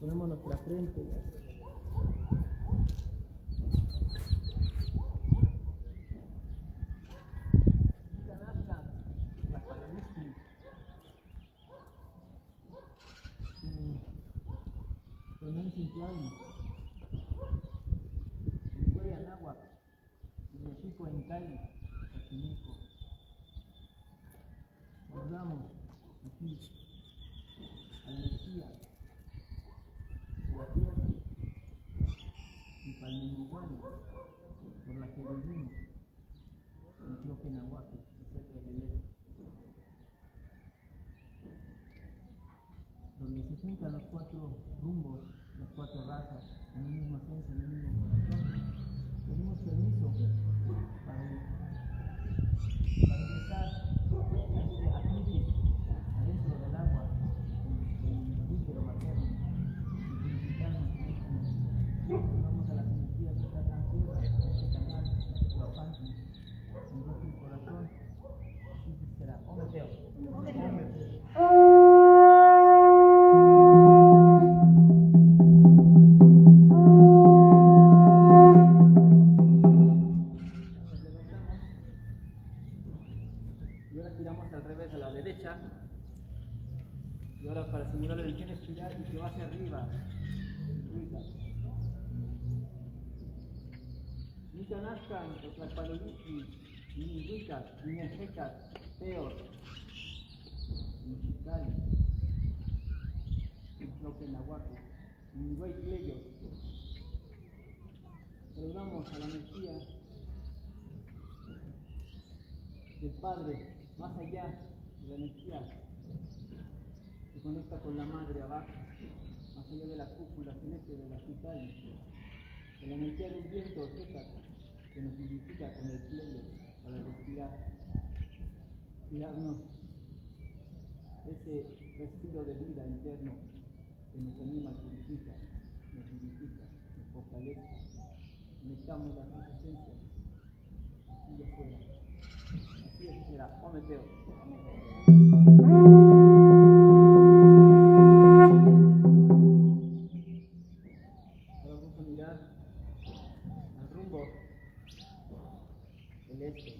Ponemos nuestra frente. En Cali, Xochimilco. Guardamos aquí a la energía de la tierra y para el Menuhuano, por la que vivimos, en Tloquenahuaque, cerca del este, donde se juntan los cuatro rumbos, las cuatro razas, en el mismo esencia, en el mismo corazón. Pedimos permiso para ingresar aquí adentro del agua, el útero materno, y purificarnos. Vamos a las energías de esta gran tierra, este canal, Huapanti, en nuestro corazón, así será. Ometeo. Y ahora giramos al revés a la derecha. Y ahora para simular la dirección espiral y que va hacia arriba. Nicanascan, Tlaxpalolistli, Nihuicas, Niñajecas, Teos, Nichicali, Tloquenahuaque, Nihuaytleyos. Saludamos a la energía del Padre, más allá de la energía que conecta con la Madre abajo, más allá de la cúpula celeste de la hospital, de la energía del viento seca que nos vivifica con el pleno para respirar, tirarnos ese respiro de vida interno que nos anima, purifica, nos vivifica, nos fortalece, conectamos las dos esencias y de afuera. Así es, será. Ometeo. Ahora vamos a mirar al rumbo del este.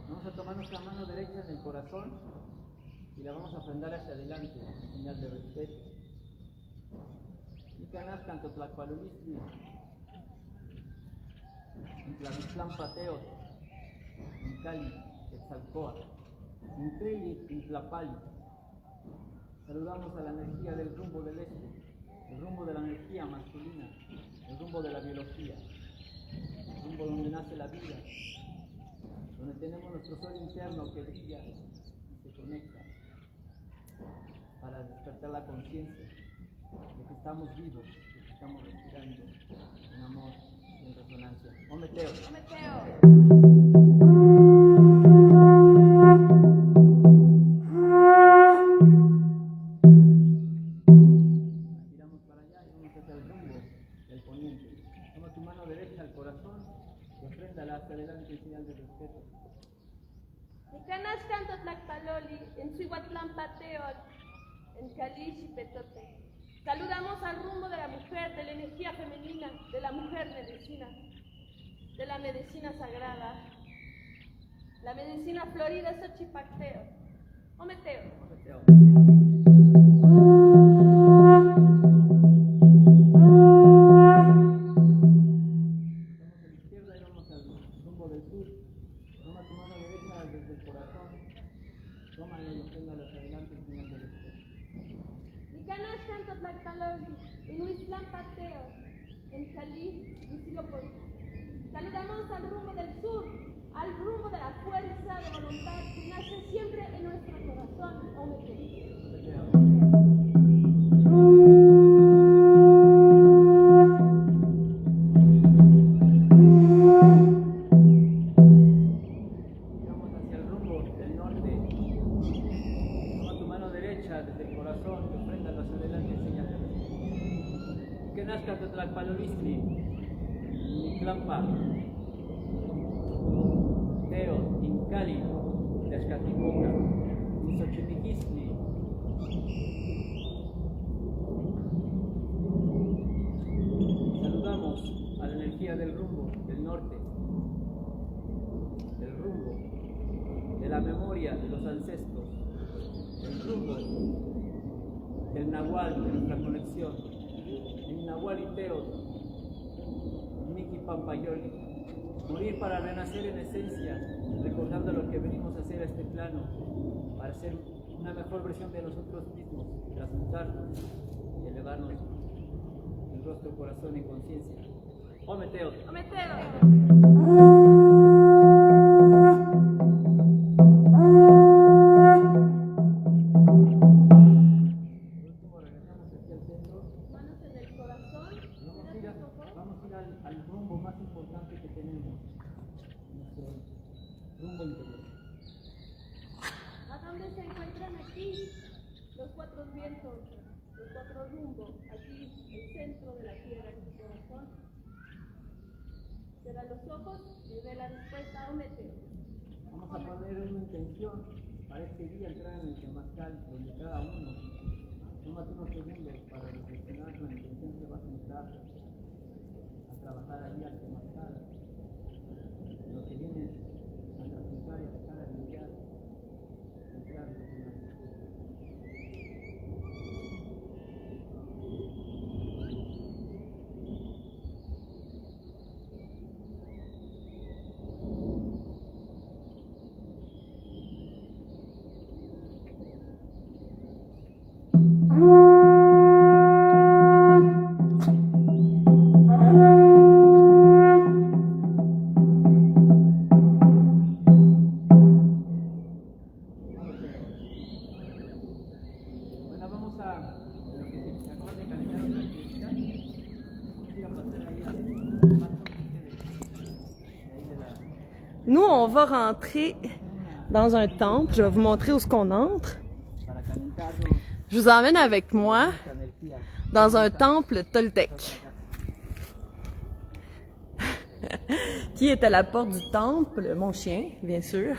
Vamos a tomar nuestra mano derecha en el corazón y la vamos a prender hacia adelante, en señal de respeto. Y canascan Tlaxpalolistli, en Tlaxclan Pateos, en Cali, Quetzalcóatl, en Teli, en Tlapali. Saludamos a la energía del rumbo del este, el rumbo de la energía masculina, el rumbo de la biología, el rumbo donde nace la vida, donde tenemos nuestro sol interno que brilla y se conecta para despertar la conciencia de que estamos vivos, de que estamos respirando en amor y en resonancia. Ometeo. Giramos para allá y vamos hacia el rumbo del poniente. Toma tu mano derecha al corazón y ofréndala hacia adelante en señal de respeto. Nicanascan Tlaxpaloli, en Cihuatlán Pateot, en Cali, Xipetote. Saludamos al rumbo de la mujer, de la energía femenina, de la mujer medicina, de la medicina sagrada, la medicina florida Xochipacteo. Ometeo. En Cali, saludamos al rumbo del sur, al rumbo de la fuerza de voluntad que nace siempre en nuestro corazón. Vamos hacia el rumbo del norte. Toma tu mano derecha desde el corazón y ofréndalo hacia adelante en señal de respeto. Que nazca Tlaxpalolistli, Tlampa, Teo, Incali, Tlaxcaticoca, Xochimiquistli, energía del rumbo, del norte, el rumbo de la memoria de los ancestros, el rumbo del Nahual, de nuestra conexión, el Nahual y Teo, Miki Pampayoli, morir para renacer en esencia, recordando lo que venimos a hacer a este plano, para ser una mejor versión de nosotros mismos, transmutarnos y elevarnos en rostro, corazón y conciencia. Ometeo. Al rumbo más importante que tenemos, nuestro rumbo interior. ¿A dónde se encuentran aquí los cuatro vientos, los cuatro rumbos? Aquí, el centro de la tierra, en tu corazón. Cierra los ojos y ve la respuesta a un meteo. Vamos a poner una intención para este día, entrar en el temazcal, donde cada uno tómate unos segundos para reflexionar con la intención que vas a entrar a trabajar allí al temazcal, lo que vienes a transmutar y a dejar a limpiar, entrar en el temazcal. Nous, on va rentrer dans un temple. Je vais vous montrer où est-ce qu'on entre. Je vous emmène avec moi dans un temple toltèque qui est à la porte du temple, mon chien, bien sûr.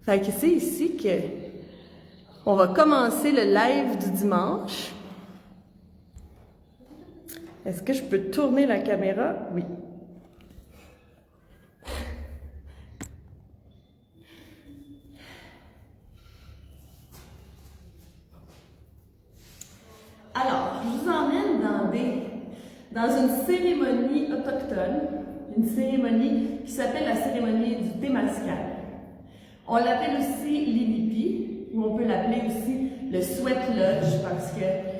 Fait que c'est ici que on va commencer le live du dimanche. Est-ce que je peux tourner la caméra? Oui. Alors, je vous emmène dans une cérémonie autochtone, une cérémonie qui s'appelle la cérémonie du Temazcal. On l'appelle aussi l'Inipi, ou on peut l'appeler aussi le Sweat Lodge, parce que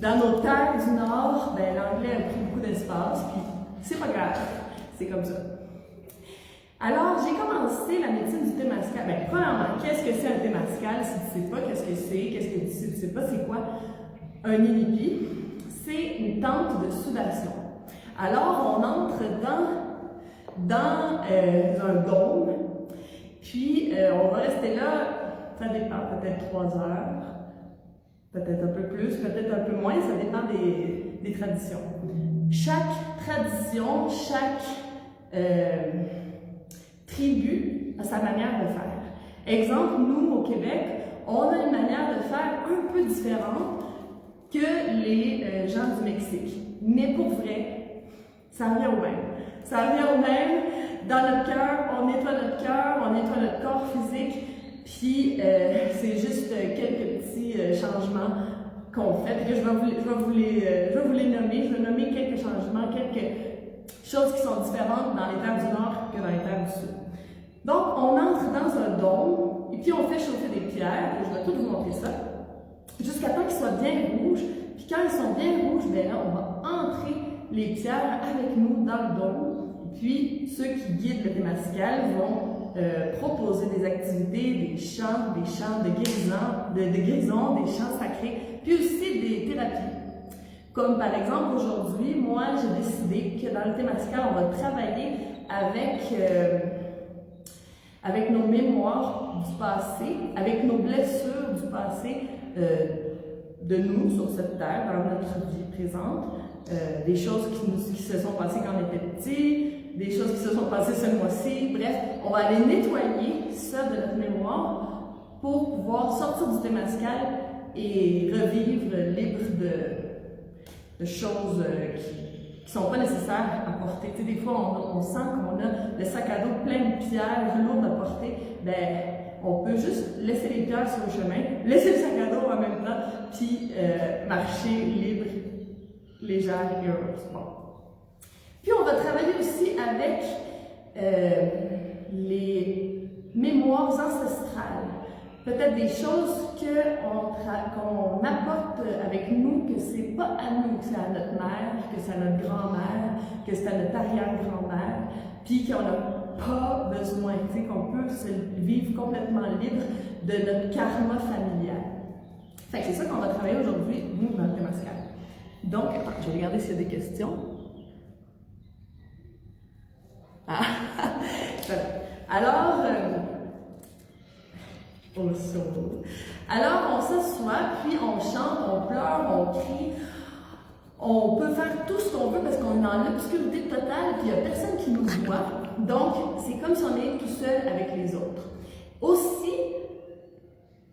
dans nos terres du Nord, ben, l'anglais a pris beaucoup d'espace, puis c'est pas grave, c'est comme ça. Alors, j'ai commencé la médecine du Temazcal. Ben, premièrement, qu'est-ce que c'est un Temazcal? Si tu ne sais pas qu'est-ce que c'est, qu'est-ce que tu ne sais pas c'est quoi un Inipi, c'est une tente de sudation. Alors, on entre dans un dôme, puis on va rester là, ça dépend, peut-être 3 heures, peut-être un peu plus, peut-être un peu moins, ça dépend des traditions. Chaque tradition, chaque tribu a sa manière de faire. Exemple, nous, au Québec, on a une manière de faire un peu différente que les gens du Mexique. Mais pour vrai, ça revient au même. Ça revient au même. Dans notre cœur, on nettoie notre cœur, on nettoie notre corps physique, puis c'est juste quelques petits changements qu'on fait. Je vais vous les nommer. Je vais nommer quelques changements, quelques choses qui sont différentes dans les terres du Nord que dans les terres du Sud. Donc, on entre dans un dôme, et puis on fait chauffer des pierres, je vais tout vous montrer ça, jusqu'à temps qu'ils soient bien rouges. Puis quand ils sont bien rouges, bien là, on va entrer les pierres avec nous dans le dôme. Puis ceux qui guident le Temazcal vont proposer des activités, des chants de guérison, des chants sacrés, puis aussi des thérapies. Comme par exemple aujourd'hui, moi j'ai décidé que dans le Temazcal, on va travailler avec nos mémoires du passé, avec nos blessures du passé de nous sur cette terre, dans notre vie présente, des choses qui se sont passées quand on était petits, des choses qui se sont passées ce mois-ci. Bref, on va aller nettoyer ça de notre mémoire pour pouvoir sortir du Temazcal et revivre libre choses qui sont pas nécessaires à porter. Tu sais, des fois, on sent qu'on a le sac à dos plein de pierres lourdes à porter. Ben, on peut juste laisser les pierres sur le chemin, laisser le sac à dos en même temps, puis marcher libre, légère et heureuse. Bon. Puis on va travailler aussi avec les mémoires ancestrales. Peut-être des choses qu'on apporte avec nous, que c'est pas à nous, que c'est à notre mère, que c'est à notre grand-mère, que c'est à notre arrière-grand-mère, puis qu'on n'a pas besoin, tu sais, qu'on peut se vivre complètement libre de notre karma familial. Fait que c'est ça qu'on va travailler aujourd'hui, nous, dans le Temazcal. Donc, attends, je vais regarder s'il y a des questions. Ah! Alors, on s'assoit, puis on chante, on pleure, on crie. On peut faire tout ce qu'on veut parce qu'on est dans l'obscurité totale, puis il n'y a personne qui nous voit. Donc, c'est comme si on est tout seul avec les autres. Aussi,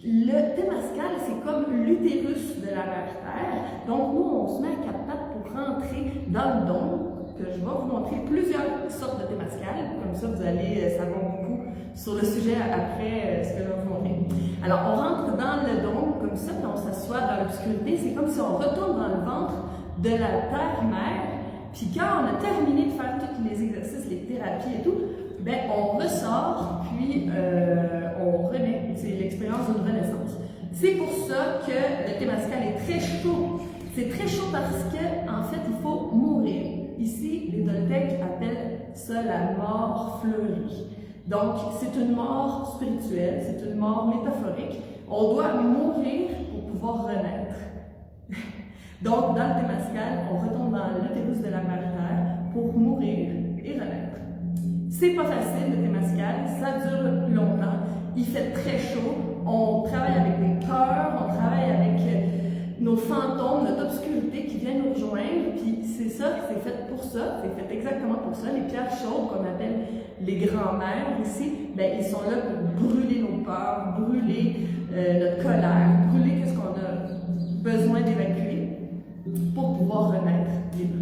le Temazcal, c'est comme l'utérus de la Mère Terre. Donc, nous, on se met à quatre pattes pour rentrer dans le dôme, que je vais vous montrer plusieurs sortes de Temazcal. Comme ça, vous allez savoir beaucoup sur le sujet après ce que je vais vous montrer. Alors, on rentre dans le dôme comme ça, puis on s'assoit dans l'obscurité. C'est comme si on retourne dans le ventre de la Terre-Mère. Puis quand on a terminé de faire tous les exercices, les thérapies et tout, ben on ressort, puis on renaît. C'est l'expérience d'une renaissance. C'est pour ça que le Temazcal est très chaud. C'est très chaud parce qu'en fait, il faut mourir. Ici, les Toltecs appellent ça la mort fleurie. Donc, c'est une mort spirituelle, c'est une mort métaphorique. On doit mourir pour pouvoir renaître. Donc, dans le Temazcal, on retourne dans l'utérus de la Mère Terre pour mourir et renaître. C'est pas facile, le Temazcal, ça dure longtemps, il fait très chaud, on travaille avec des peurs, on travaille avec nos fantômes, notre obscurité qui vient nous rejoindre, puis c'est ça, c'est fait pour ça, c'est fait exactement pour ça. Les pierres chaudes qu'on appelle les grands-mères ici, ben, ils sont là pour brûler nos peurs, brûler notre colère, brûler ce qu'on a besoin d'évacuer pour pouvoir renaître libre.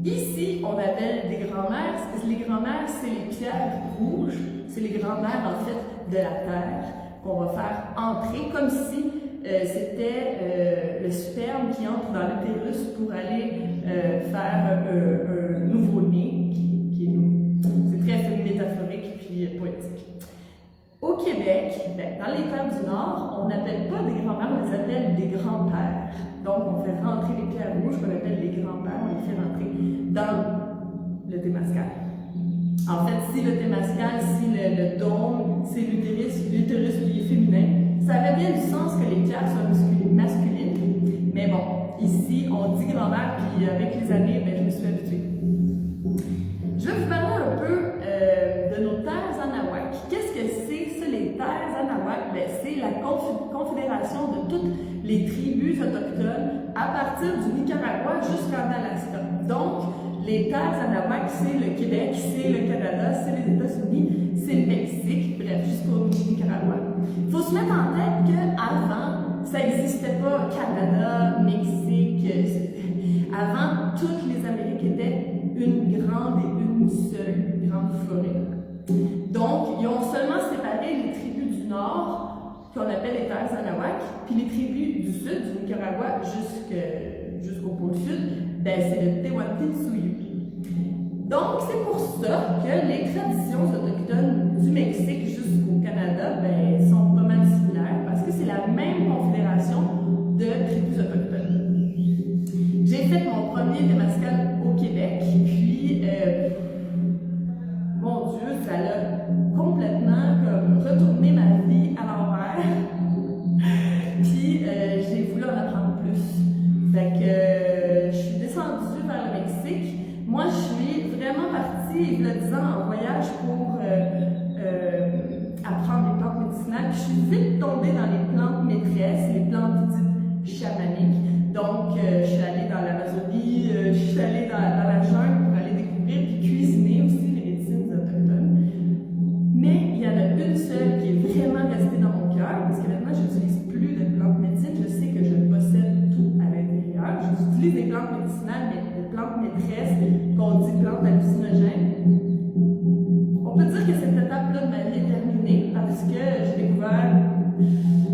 Ici, on appelle des grands-mères. Les grands-mères, c'est les pierres rouges, c'est les grands-mères en fait de la terre qu'on va faire entrer comme si c'était le sperme qui entre dans l'utérus pour aller faire un nouveau-né qui est nous. C'est très métaphorique puis poétique. Au Québec, dans les terres du Nord, on n'appelle pas des grands-mères, on les appelle des grands-pères. Donc, on fait rentrer les pierres rouges qu'on appelle les grands-pères, on les fait rentrer dans le Temazcal. En fait, si le Temazcal, si le dôme, c'est l'utérus qui est féminin, ça avait bien du sens que les pierres soient masculines. Mais bon, ici, on dit grand-mère, puis avec les années, je me suis habituée. Je vais vous parler un peu de nos terres Anahuac. Qu'est-ce que c'est, ça, les terres Anahuac? C'est la confédération de toutes les tribus autochtones à partir du Nicaragua jusqu'en Alaska. Donc, les terres Anahuac, c'est le Québec, c'est le Canada, c'est les États-Unis, c'est le Mexique, bref, jusqu'au Nicaragua. Il faut se mettre en tête qu'avant, ça n'existait pas Canada, Mexique. Avant, toutes les Amériques étaient une grande et une seule grande forêt. Donc, ils ont seulement séparé les tribus du Nord, qu'on appelle les terres Anahuac, puis les tribus du Sud, du Nicaragua jusqu'au pôle Sud, c'est le Tehuantinsuyu. Donc, c'est pour ça que les traditions autochtones du Mexique jusqu'au Canada sont pas mal similaires, parce que c'est la même confédération de tribus autochtones. J'ai fait mon premier Temazcal au Québec, puis, mon Dieu, ça a complètement retourné ma vie à l'envers. Puis, j'ai voulu en apprendre plus. Fait que je suis descendue vers le Mexique. Moi, je suis vraiment partie, il y a 10 ans, en voyage pour apprendre les plantes médicinales. Puis, je suis vite tombée dans les plantes maîtresses, les plantes dites chamaniques. Donc, je suis allée dans l'Amazonie, je suis allée dans la jungle pour aller découvrir et cuisiner aussi les médecines autochtones. Mais il y en a une seule qui est vraiment restée dans mon cœur, parce que maintenant, je n'utilise plus de plantes médecines. Je sais que je possède tout à l'intérieur. Je les utilise détresse, qu'on dit plante hallucinogène. On peut dire que cette étape-là de ma vie est terminée parce que j'ai découvert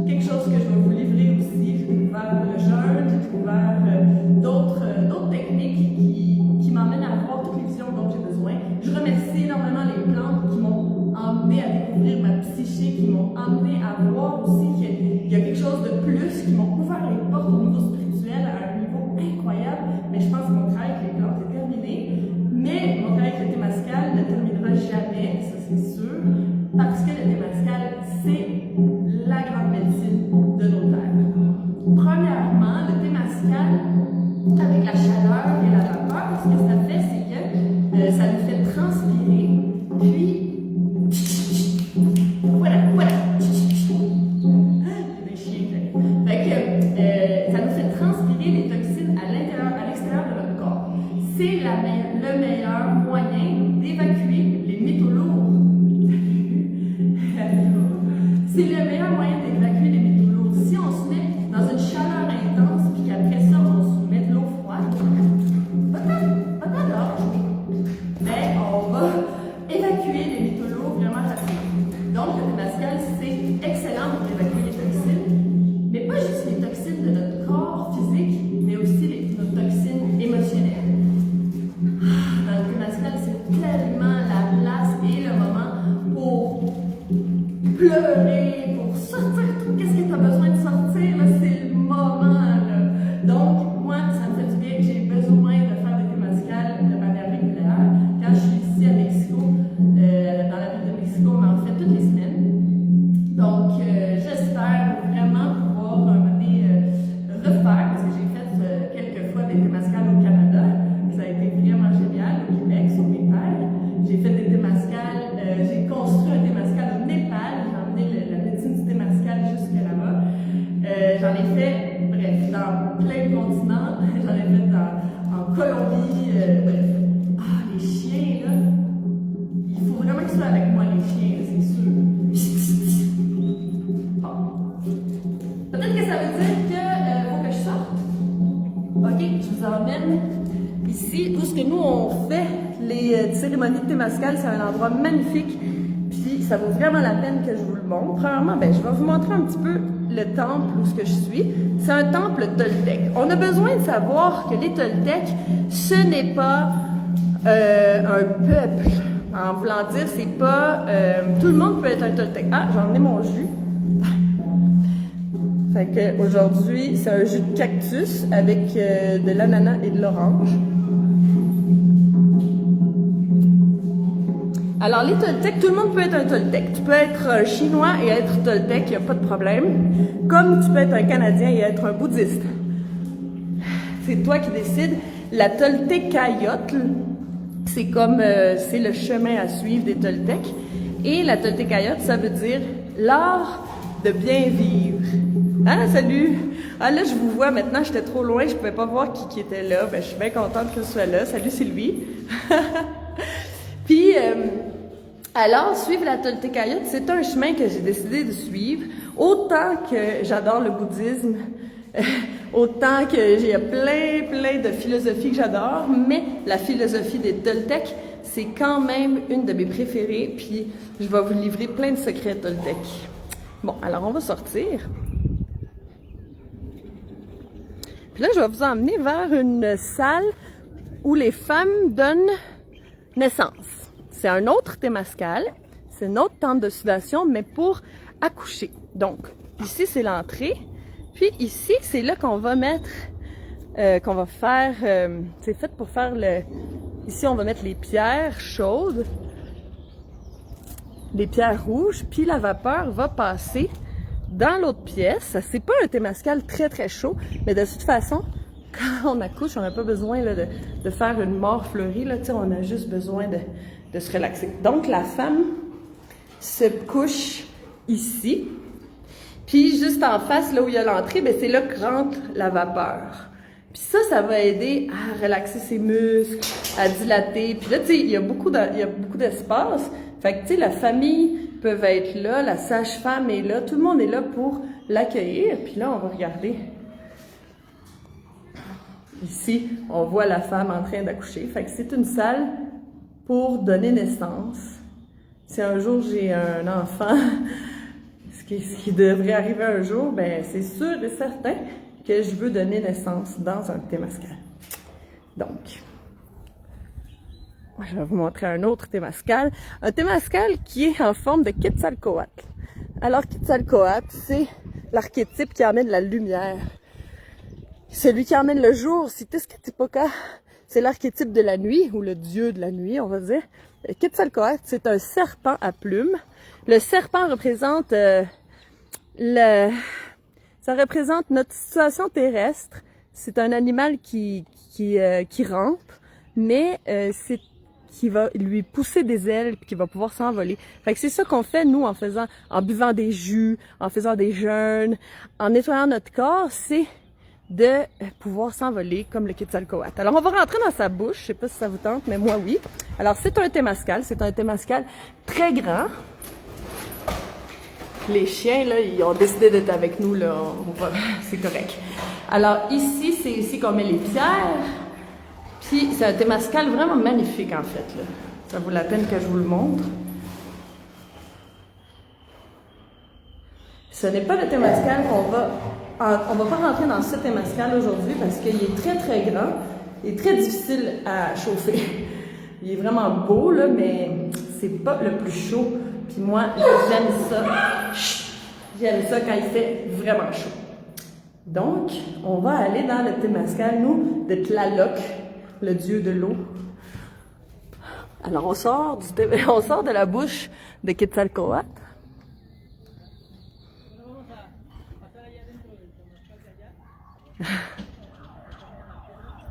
quelque chose que je vais vous livrer aussi. J'ai découvert le jeûne, j'ai découvert d'autres techniques qui m'emmènent à avoir toutes les visions dont j'ai besoin. Je remercie énormément les plantes qui m'ont emmené à découvrir ma psyché, qui m'ont emmené à voir aussi qu'il y a quelque chose de plus, qui m'ont ouvert les portes au niveau spirituel à un niveau incroyable. Mais je pense que mon travail avec les plantes est terminé. Mais mon travail avec le Témascal ne terminera jamais, ça c'est sûr, parce que le Témascal, c'est la grande médecine de nos terres. Premièrement, le Témascal, avec la chaleur et la vapeur, ce que ça fait, c'est que ça nous fait transpirer, puis voilà. Des chiens, fait que ça nous fait transpirer les toxines à l'extérieur de notre corps. C'est le meilleur moyen d'évacuer les métaux lourds. C'est le meilleur moyen d'évacuer les métaux lourds. Si on se met dans une chaleur intense, puis qu'après ça, on se met de l'eau froide, pas tant d'orge, mais on va évacuer les métaux lourds vraiment rapidement. Donc, le Témascal, c'est excellent pour évacuer les toxines, mais pas juste les toxines de notre corps physique, mais aussi nos toxines émotionnelles. Dans le Témascal, c'est tellement la place et le moment pour pleurer, pour sortir tout ce que tu as besoin de sortir, c'est le moment. Là. Donc, moi, ça me fait du bien, j'ai besoin de faire des Témascal de manière régulière. Quand je suis ici à Mexico, dans la ville de Mexico, on en fait toutes les semaines. Donc, j'espère vraiment pouvoir refaire, parce que j'ai fait quelques fois des Témascal au Canada. Ça a été vraiment génial au Québec, sur mes terres. J'ai fait des Témascal, j'ai construit un Témascal au Népal, j'ai emmené la médecine du Témascal jusque là-bas. J'en ai fait, bref, dans plein de continents. J'en ai fait en Colombie, bref. Ah, les chiens, là. Il faut vraiment qu'ils soient avec moi, les chiens, c'est sûr. Bon. Peut-être que ça veut dire qu'il faut que je sorte. Ok, je vous emmène ici, où ce que nous on fait les cérémonies de Témascal. C'est un endroit magnifique, puis ça vaut vraiment la peine que je vous le montre. Premièrement, je vais vous montrer un petit peu le temple où ce que je suis. C'est un temple toltèque. On a besoin de savoir que les Toltecs, ce n'est pas un peuple. En voulant dire, c'est pas... tout le monde peut être un Toltèque. Ah, j'ai emmené mon jus. Fait que aujourd'hui, c'est un jus de cactus avec de l'ananas et de l'orange. Alors, les Toltecs, tout le monde peut être un Toltec. Tu peux être un Chinois et être Toltec, il n'y a pas de problème. Comme tu peux être un Canadien et être un bouddhiste. C'est toi qui décides. La Toltecayotl, c'est comme, c'est le chemin à suivre des Toltecs. Et la Toltecayotl, ça veut dire l'art de bien vivre. Ah, salut! Ah, là, je vous vois maintenant, j'étais trop loin, je ne pouvais pas voir qui était là. Ben, je suis bien contente que ce soit là. Salut, Sylvie! Puis, alors, suivre la Toltecayotl, c'est un chemin que j'ai décidé de suivre. Autant que j'adore le bouddhisme, autant que j'ai plein de philosophies que j'adore, mais la philosophie des Toltecs, c'est quand même une de mes préférées, puis je vais vous livrer plein de secrets Toltecs. Bon, alors on va sortir. Puis là, je vais vous emmener vers une salle où les femmes donnent naissance. C'est un autre Témascal, c'est une autre tente de sudation, mais pour accoucher. Donc, ici, c'est l'entrée. Puis ici, c'est là qu'on va mettre, qu'on va faire, c'est fait pour faire le... Ici, on va mettre les pierres chaudes, les pierres rouges, puis la vapeur va passer dans l'autre pièce. C'est pas un Témascal très chaud, mais de toute façon, quand on accouche, on n'a pas besoin là, de faire une mort fleurie, là, on a juste besoin de se relaxer. Donc, la femme se couche ici, puis juste en face, là où il y a l'entrée, ben, c'est là que rentre la vapeur. Puis ça va aider à relaxer ses muscles, à dilater. Puis là, tu sais, il y a beaucoup d'espace. Fait que, tu sais, la famille peut être là, la sage-femme est là, tout le monde est là pour l'accueillir. Puis là, on va regarder Ici, on voit la femme en train d'accoucher. Fait que c'est une salle pour donner naissance. Si un jour j'ai un enfant, ce qui devrait arriver un jour, ben c'est sûr et certain que je veux donner naissance dans un Temazcal. Donc, je vais vous montrer un autre Temazcal. Un Temazcal qui est en forme de Quetzalcoatl. Alors, Quetzalcoatl, c'est l'archétype qui amène la lumière. Celui qui emmène le jour, c'est Tezcatlipoca, c'est l'archétype de la nuit, ou le dieu de la nuit, on va dire. Quetzalcoatl, c'est un serpent à plumes. Le serpent représente ça représente notre situation terrestre. C'est un animal qui rampe, mais c'est qui va lui pousser des ailes puis qui va pouvoir s'envoler. Fait que c'est ça qu'on fait, nous, en buvant des jus, en faisant des jeûnes, en nettoyant notre corps, c'est de pouvoir s'envoler comme le Quetzalcoatl. Alors, on va rentrer dans sa bouche. Je sais pas si ça vous tente, mais moi, oui. Alors, c'est un Temazcal. C'est un Temazcal très grand. Les chiens, là, ils ont décidé d'être avec nous, là. C'est correct. Alors, ici, c'est ici qu'on met les pierres. Puis, c'est un Temazcal vraiment magnifique, en fait, là. Ça vaut la peine que je vous le montre. Ce n'est pas le Temazcal qu'on va... On va pas rentrer dans ce Temazcal aujourd'hui parce qu'il est très, très grand et très difficile à chauffer. Il est vraiment beau, là, mais c'est pas le plus chaud. Puis moi, j'aime ça. J'aime ça quand il fait vraiment chaud. Donc, on va aller dans le Temazcal, nous, de Tlaloc, le dieu de l'eau. Alors, on sort de la bouche de Quetzalcoatl.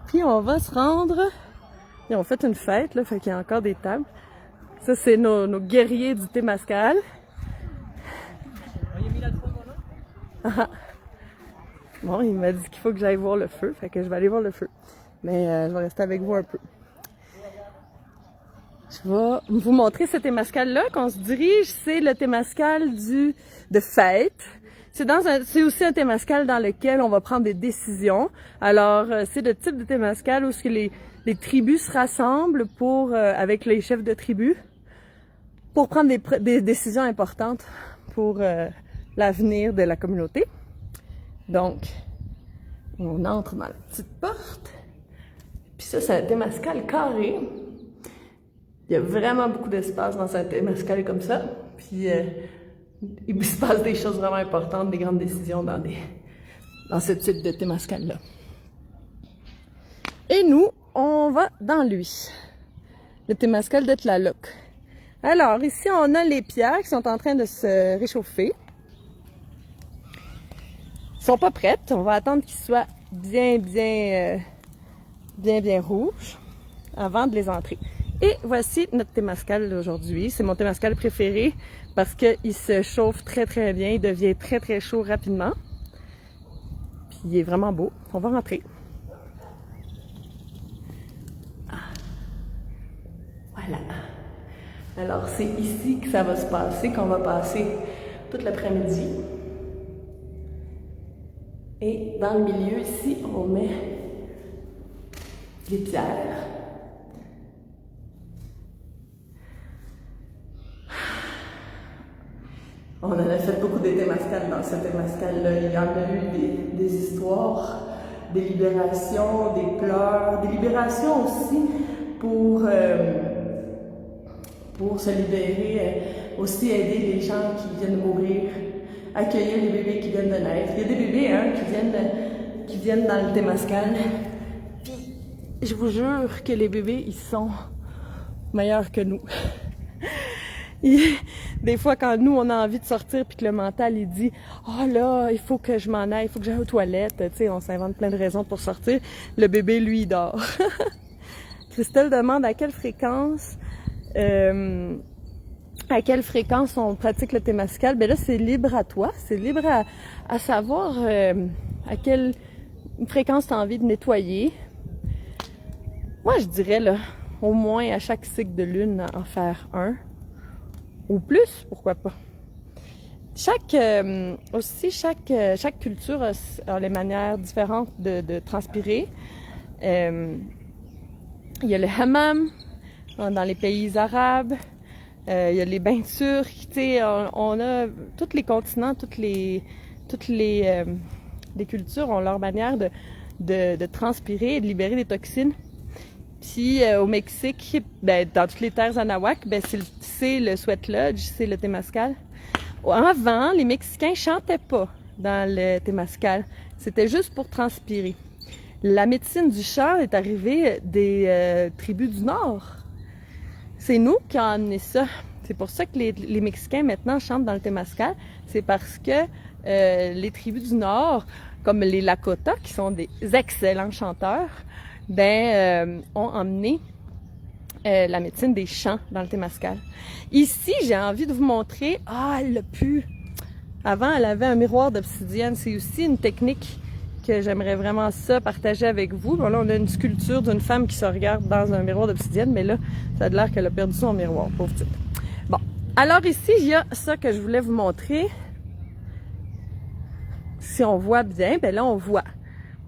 Puis on va se rendre. Ils ont fait une fête, là, fait qu'il y a encore des tables. Ça, c'est nos guerriers du Temazcal. Bon, il m'a dit qu'il faut que j'aille voir le feu, fait que je vais aller voir le feu. Mais je vais rester avec vous un peu. Je vais vous montrer ce Temazcal-là qu'on se dirige. C'est le Temazcal de fête. C'est aussi un Temazcal dans lequel on va prendre des décisions. Alors, c'est le type de Temazcal où les tribus se rassemblent avec les chefs de tribus pour prendre des décisions importantes pour l'avenir de la communauté. Donc, on entre dans la petite porte. Puis ça, c'est un Temazcal carré. Il y a vraiment beaucoup d'espace dans un Temazcal comme ça. Puis, il se passe des choses vraiment importantes, des grandes décisions dans ce type de Temazcal-là. Et nous, on va dans lui, le Temazcal de Tlaloc. Alors, ici, on a les pierres qui sont en train de se réchauffer. Ils sont pas prêtes. On va attendre qu'ils soient bien rouges avant de les entrer. Et voici notre Temazcal d'aujourd'hui. C'est mon Temazcal préféré parce qu'il se chauffe très très bien. Il devient très très chaud rapidement. Puis il est vraiment beau. On va rentrer. Voilà. Alors c'est ici que ça va se passer, qu'on va passer toute l'après-midi. Et dans le milieu ici, on met des pierres. On en a fait beaucoup de Temazcal dans ce Temazcal-là. Il y en a eu des histoires, des libérations, des pleurs, des libérations aussi pour se libérer, aussi aider les gens qui viennent de mourir, accueillir les bébés qui viennent de naître. Il y a des bébés qui viennent dans le Temazcal. Puis, je vous jure que les bébés, ils sont meilleurs que nous. Des fois, quand nous, on a envie de sortir puis que le mental, il dit « Oh là, il faut que je m'en aille, il faut que j'aille aux toilettes. » Tu sais, on s'invente plein de raisons pour sortir. Le bébé, lui, il dort. Christelle demande à quelle fréquence on pratique le Temazcal. Ben là, c'est libre à toi. C'est libre à savoir à quelle fréquence tu as envie de nettoyer. Moi, je dirais, là, au moins à chaque cycle de lune, en faire un. Ou plus, pourquoi pas. Chaque culture a les manières différentes de transpirer. il y a le hammam dans les pays arabes. Il y a les bains turcs. Tu sais, on a tous les continents, toutes les cultures ont leur manière de transpirer et de libérer des toxines. Puis au Mexique, ben, dans toutes les terres anahuac, ben, c'est le sweat lodge, c'est le temazcal. Avant, les Mexicains chantaient pas dans le temazcal. C'était juste pour transpirer. La médecine du chant est arrivée des tribus du Nord. C'est nous qui avons amené ça. C'est pour ça que les Mexicains maintenant chantent dans le temazcal. C'est parce que les tribus du Nord, comme les Lakota, qui sont des excellents chanteurs, ont emmené la médecine des chants dans le temazcal. Ici, j'ai envie de vous montrer... Ah, elle l'a pu! Avant, elle avait un miroir d'obsidienne. C'est aussi une technique que j'aimerais vraiment ça partager avec vous. Bon, là, on a une sculpture d'une femme qui se regarde dans un miroir d'obsidienne, mais là, ça a l'air qu'elle a perdu son miroir, pauvre petite. Bon, alors ici, il y a ça que je voulais vous montrer. Si on voit bien, ben là, on voit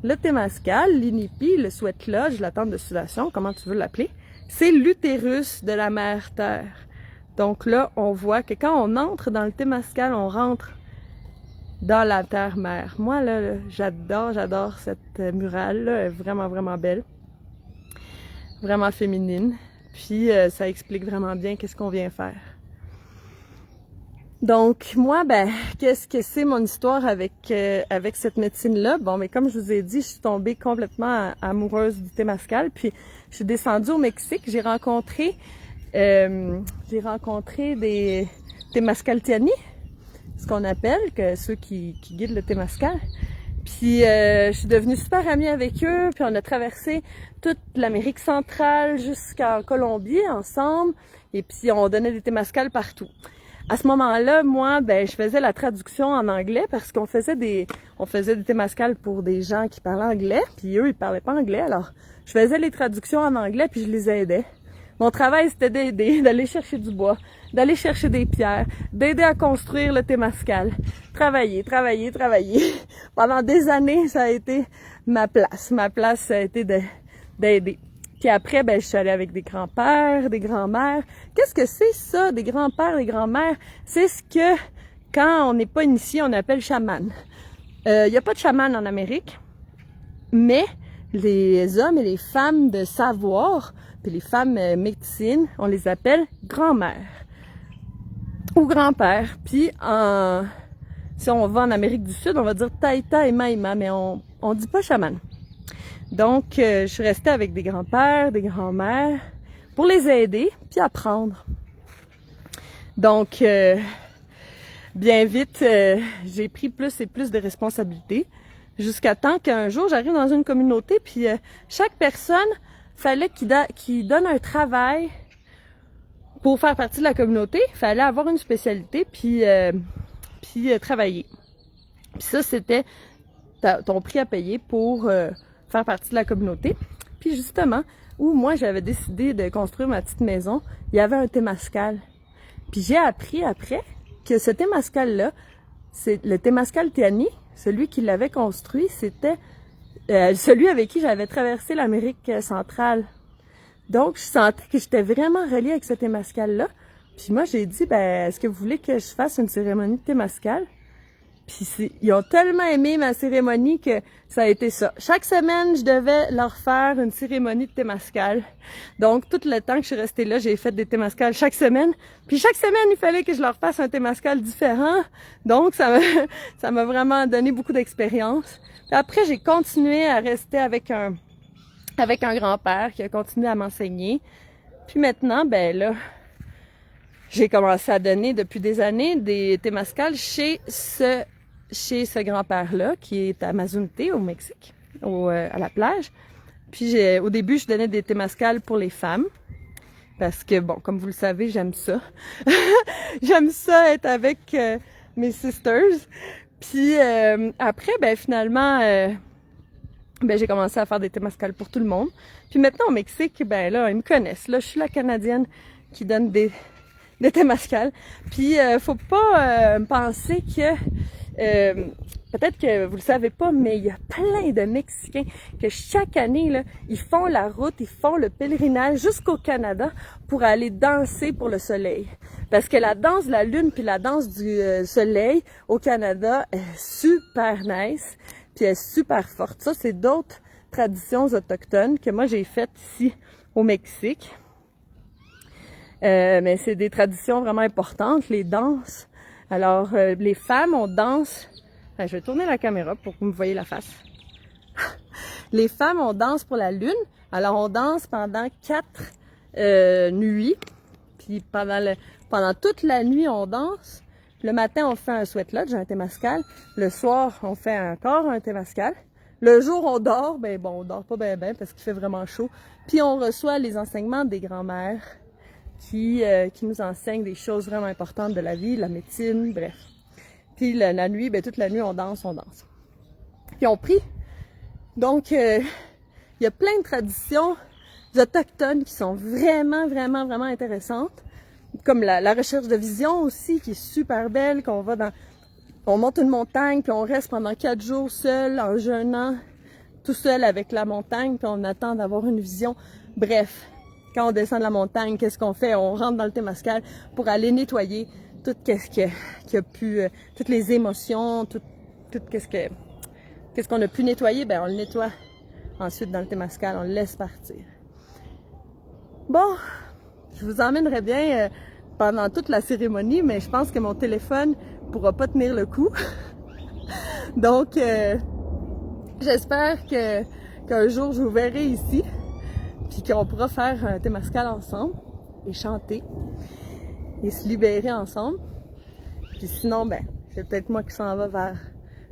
le temazcal, l'inipi, le sweat lodge, la tente de sudation, comment tu veux l'appeler. C'est l'utérus de la mère Terre. Donc là, on voit que quand on entre dans le temazcal, on rentre dans la terre-mère. Moi, là, j'adore cette murale-là. Elle est vraiment, vraiment belle. Vraiment féminine. Puis, ça explique vraiment bien qu'est-ce qu'on vient faire. Donc, moi, ben, qu'est-ce que c'est mon histoire avec cette médecine-là? Bon, mais comme je vous ai dit, je suis tombée complètement amoureuse du temazcal. Puis, je suis descendue au Mexique. J'ai rencontré des temazcaltiani, ce qu'on appelle, que ceux qui guident le temazcal. Puis je suis devenue super amie avec eux, puis on a traversé toute l'Amérique centrale jusqu'en Colombie ensemble, et puis on donnait des temazcals partout. À ce moment-là, moi, ben, je faisais la traduction en anglais parce qu'on faisait des temazcals pour des gens qui parlaient anglais, puis eux, ils parlaient pas anglais, alors je faisais les traductions en anglais, puis je les aidais. Mon travail, c'était d'aider, d'aller chercher du bois, d'aller chercher des pierres, d'aider à construire le temazcal. Travailler. Pendant des années, ça a été ma place. Ma place, ça a été d'aider. Puis après, ben, je suis allée avec des grands-pères, des grands-mères. Qu'est-ce que c'est ça, des grands-pères, des grands-mères? C'est ce que, quand on n'est pas initié, on appelle chaman. Il n'y a pas de chaman en Amérique, mais les hommes et les femmes de savoir, puis les femmes médecines, on les appelle grand-mères ou grand-père. Puis si on va en Amérique du Sud, on va dire taïta et maïma, mais on dit pas chaman. Donc, je suis restée avec des grands-pères, des grands-mères, pour les aider, puis apprendre. Donc, bien vite, j'ai pris plus et plus de responsabilités, jusqu'à temps qu'un jour, j'arrive dans une communauté, puis chaque personne, fallait qu'il donne un travail pour faire partie de la communauté. Il fallait avoir une spécialité, puis travailler. Puis ça, c'était ton prix à payer pour faire partie de la communauté. Puis justement, où moi, j'avais décidé de construire ma petite maison, il y avait un temazcal. Puis j'ai appris après que ce temazcal-là, c'est le temazcaltiani, celui qui l'avait construit, c'était celui avec qui j'avais traversé l'Amérique centrale. Donc, je sentais que j'étais vraiment reliée avec ce temazcal-là. Puis moi, j'ai dit, ben, est-ce que vous voulez que je fasse une cérémonie de temazcal? Puis ils ont tellement aimé ma cérémonie que ça a été ça. Chaque semaine, je devais leur faire une cérémonie de temazcal. Donc, tout le temps que je suis restée là, j'ai fait des temazcals chaque semaine. Puis chaque semaine, il fallait que je leur fasse un temazcal différent. Donc, ça m'a vraiment donné beaucoup d'expérience. Après, j'ai continué à rester avec un grand-père qui a continué à m'enseigner. Puis maintenant, ben là, j'ai commencé à donner depuis des années des temazcals chez ce grand-père-là, qui est à Mazunte, au Mexique, à la plage. Puis au début, je donnais des temazcals pour les femmes. Parce que, bon, comme vous le savez, j'aime ça. J'aime ça être avec mes sisters. Puis après, ben finalement, j'ai commencé à faire des temazcals pour tout le monde. Puis maintenant, au Mexique, ben là, ils me connaissent. Là, je suis la Canadienne qui donne des temazcals. Puis faut pas penser que... peut-être que vous le savez pas, mais il y a plein de Mexicains que chaque année, là, ils font la route, ils font le pèlerinage jusqu'au Canada pour aller danser pour le soleil. Parce que la danse de la lune puis la danse du soleil au Canada est super nice, puis elle est super forte. Ça, c'est d'autres traditions autochtones que moi j'ai faites ici au Mexique. Mais c'est des traditions vraiment importantes, les danses. Alors, les femmes, on danse... je vais tourner la caméra pour que vous me voyez la face. Les femmes, on danse pour la lune. Alors, on danse pendant 4 nuits. Puis pendant toute la nuit, on danse. Le matin, on fait un sweat lodge, un temazcal. Le soir, on fait encore un temazcal. Le jour, on dort. Ben bon, on dort pas ben parce qu'il fait vraiment chaud. Puis on reçoit les enseignements des grands-mères qui nous enseignent des choses vraiment importantes de la vie, la médecine, bref. Puis la nuit, ben toute la nuit, on danse. Puis on prie. Donc, il y a plein de traditions autochtones qui sont vraiment, vraiment, vraiment intéressantes. Comme la recherche de vision aussi, qui est super belle, on monte une montagne, puis on reste pendant 4 jours seul, en jeûnant, tout seul avec la montagne, puis on attend d'avoir une vision. Bref, quand on descend de la montagne, qu'est-ce qu'on fait? On rentre dans le temazcal pour aller nettoyer tout toutes les émotions, tout qu'est-ce qu'on a pu nettoyer, ben on le nettoie ensuite dans le temazcal, on le laisse partir. Bon, je vous emmènerai bien pendant toute la cérémonie, mais je pense que mon téléphone pourra pas tenir le coup. Donc, j'espère qu'un jour je vous verrai ici, puis qu'on pourra faire un temazcal ensemble et chanter et se libérer ensemble. Puis sinon, ben, c'est peut-être moi qui s'en va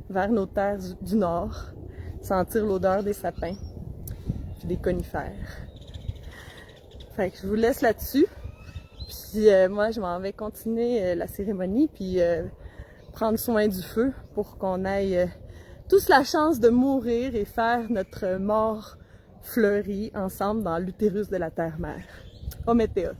vers nos terres du Nord, sentir l'odeur des sapins puis des conifères. Fait que je vous laisse là-dessus. Puis moi, je m'en vais continuer la cérémonie, puis prendre soin du feu pour qu'on ait tous la chance de mourir et faire notre mort fleurie ensemble dans l'utérus de la terre-mère. Ometeot.